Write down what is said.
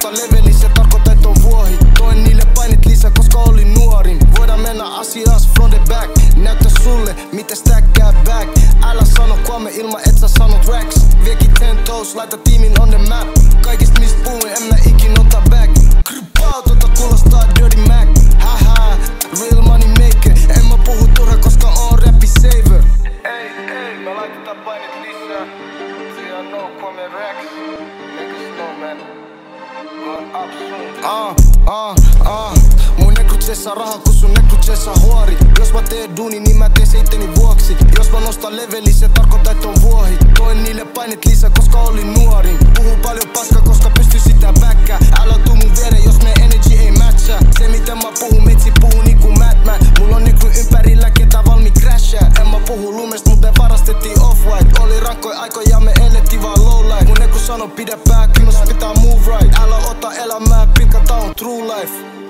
nosta leveli, se tarkoittaa et on vuohi. Toin niille painit lisää, koska olin nuorin. Voidaan mennä asias from the back. Näyttä sulle, miten stackkää back. Älä sano kwame ilman et sä sanot racks. Viekin 10 toes, laita tiimin on the map. Kaikista mistä puhuin, en mä ikin ota back. Krypau, tota kuulostaa Dirty Mac. Haha, real money maker. En mä puhu turha, koska on rappi saver. Ei, me laitetaan painit lisää. See I know kwame racks. Niggas know man. Going up soon. Mun nekrutsessa raha, kun sun nekrutsessa huori. Jos mä teen duuni, niin mä teen se itteni vuoksi. Jos mä nostan leveli, se tarkoittaa et on vuohi. Toin niille painit lisää, koska olin nuorin. Puhuu paljon paskaa, koska pystyn sitä backkää. Älä tuu mun viereen, jos me energy ei matcha. Se miten mä puhun, metsi puhuu niinku Madman. Mulla on nekru ympärillä, ketä valmi crashaa. En mä puhu lumesta, mut me varastettiin off-white. Oli rankkoja aikoja, me elettiin vaan low life. Mun nekru sano pidä pää, kynnys pitää move right. Älä ota elämää, pilkata on true life.